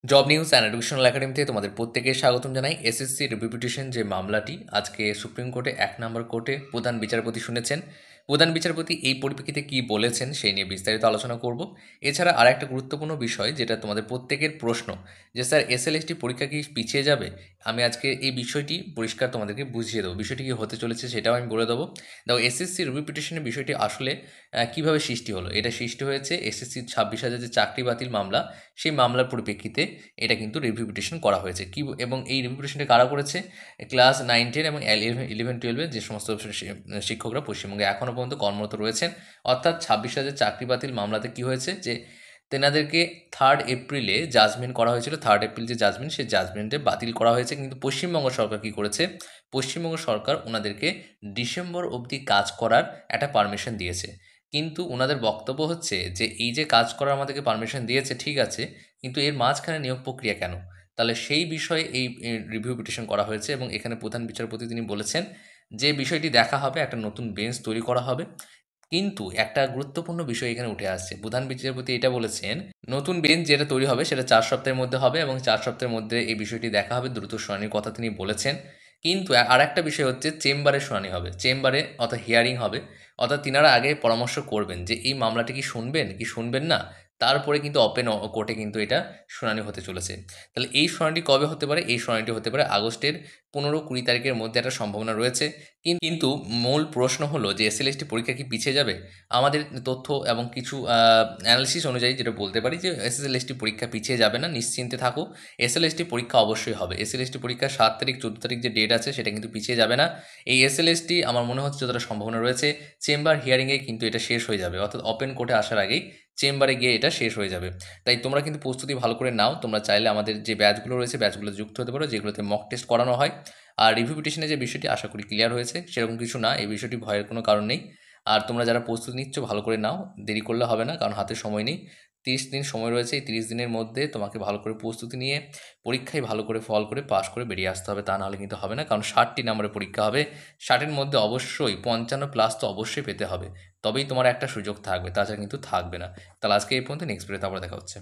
Job news and educational একাডেমিতে তোমাদের প্রত্যেকের স্বাগতম জানাই। এসএসসি রিপিউটেশন যে মামলাটি আজকে সুপ্রিম কোর্টে ১ নম্বর কোর্টে প্রধান বিচারপতি শুনেছেন। প্রধান বিচারপতি এই পরিপ্রেক্ষিতে কী বলেছেন সেই নিয়ে বিস্তারিত আলোচনা করব। এছাড়া আর একটা গুরুত্বপূর্ণ বিষয় যেটা তোমাদের প্রত্যেকের প্রশ্ন, যে স্যার এসএলএসটি পরীক্ষা কি পিছিয়ে যাবে, আমি আজকে এই বিষয়টি পরিষ্কার তোমাদেরকে বুঝিয়ে দেবো। বিষয়টি কী হতে চলেছে সেটাও আমি বলে দেবো। দেখো, এসএসসি রিপিউটেশনের বিষয়টি আসলে কীভাবে সৃষ্টি হলো। এটা সৃষ্টি হয়েছে এসএসসির 26,000 যে চাকরি বাতিল মামলা, সেই মামলার পরিপ্রেক্ষিতে এটা কিন্তু রিভিউ পিটিশন করা হয়েছে কি, এবং এই রিভিউ পিটিশনটা কারা করেছে? ক্লাস 9, 10 এবং 11, 12 যে সমস্ত শিক্ষকরা পশ্চিমবঙ্গে এখনও পর্যন্ত কর্মরত রয়েছেন। অর্থাৎ 26,000 চাকরি বাতিল মামলাতে কি হয়েছে, যে তেনাদেরকে 3 এপ্রিলে জাজমেন্ট করা হয়েছিল। 3 এপ্রিল যে জাজমেন্ট, সেই জাজমেন্টে বাতিল করা হয়েছে। কিন্তু পশ্চিমবঙ্গ সরকার কী করেছে? পশ্চিমবঙ্গ সরকার ওনাদেরকে ডিসেম্বর অবধি কাজ করার একটা পারমিশন দিয়েছে। কিন্তু ওনাদের বক্তব্য হচ্ছে যে এই যে কাজ করার আমাদেরকে পারমিশন দিয়েছে ঠিক আছে, কিন্তু এর মাঝখানে নিয়োগ প্রক্রিয়া কেন? তাহলে সেই বিষয়ে এই রিভিউ পিটিশন করা হয়েছে, এবং এখানে প্রধান বিচারপতি তিনি বলেছেন যে বিষয়টি দেখা হবে, একটা নতুন বেঞ্চ তৈরি করা হবে। কিন্তু একটা গুরুত্বপূর্ণ বিষয় এখানে উঠে আসছে। প্রধান বিচারপতি এটা বলেছেন, নতুন বেঞ্চ যেটা তৈরি হবে সেটা 4 সপ্তাহের মধ্যে হবে, এবং 4 সপ্তাহের মধ্যে এই বিষয়টি দেখা হবে। দ্রুত শুনানির কথা তিনি বলেছেন। কিন্তু আরেকটা বিষয় হচ্ছে চেম্বারে শুনানি হবে। চেম্বারে অর্থাৎ হিয়ারিং হবে। অর্থাৎ তিনারা আগে পরামর্শ করবেন যে এই মামলাটি কি শুনবেন কি শুনবেন না। তারপরে কিন্তু ওপেন কোর্টে কিন্তু এটা শুনানি হতে চলেছে। তাহলে এই শুনানিটি কবে হতে পারে? এই শুনানিটি হতে পারে আগস্টের 15-20 তারিখের মধ্যে একটা সম্ভাবনা রয়েছে। কিন্তু মূল প্রশ্ন হলো যে এসএলএসটি পরীক্ষা কি পিছিয়ে যাবে? আমাদের তথ্য এবং কিছু অ্যানালিসিস অনুযায়ী যেটা বলতে পারি, যে এসএলএসটি পরীক্ষা পিছিয়ে যাবে না, নিশ্চিন্তে থাকো। এসএলএসটি পরীক্ষা অবশ্যই হবে। এসএলএসটি পরীক্ষা 7 তারিখ 14 তারিখ যে ডেট আছে সেটা কিন্তু পিছিয়ে যাবে না। এই এসএলএসটি আমার মনে হচ্ছে যতটা সম্ভাবনা রয়েছে চেম্বার হিয়ারিংয়ে কিন্তু এটা শেষ হয়ে যাবে। অর্থাৎ ওপেন কোর্টে আসার আগেই চেম্বারে গিয়ে এটা শেষ হয়ে যাবে। তাই তোমরা কিন্তু প্রস্তুতি ভালো করে নাও। তোমরা চাইলে আমাদের যে ব্যাচগুলো রয়েছে ব্যাচগুলোতে যুক্ত হতে পারো, যেগুলোতে মক টেস্ট করানো হয়। আর রিভিউ পিটিশনের যে বিষয়টি আশা করি ক্লিয়ার হয়েছে, সেরকম কিছু না। এই বিষয়টি ভয়ের কোনো কারণ নেই। আর তোমরা যারা প্রস্তুতি নিচ্ছ ভালো করে নাও, দেরি করলে হবে না, কারণ হাতে সময় নেই। 30 দিন সময় রয়েছে। এই 30 দিনের মধ্যে তোমাকে ভালো করে প্রস্তুতি নিয়ে পরীক্ষায় ভালো করে ফল করে পাস করে বেরিয়ে আসতে হবে। তা নাহলে কিন্তু হবে না, কারণ 60টি নম্বরের পরীক্ষা হবে। 60-এর মধ্যে অবশ্যই 55 প্লাস তো অবশ্যই পেতে হবে। তবেই তোমার একটা সুযোগ থাকবে, তাছাড়া কিন্তু থাকবে না। তাহলে আজকে এই পর্যন্ত, নেক্সট ভিডিওতে আবার দেখা হচ্ছে।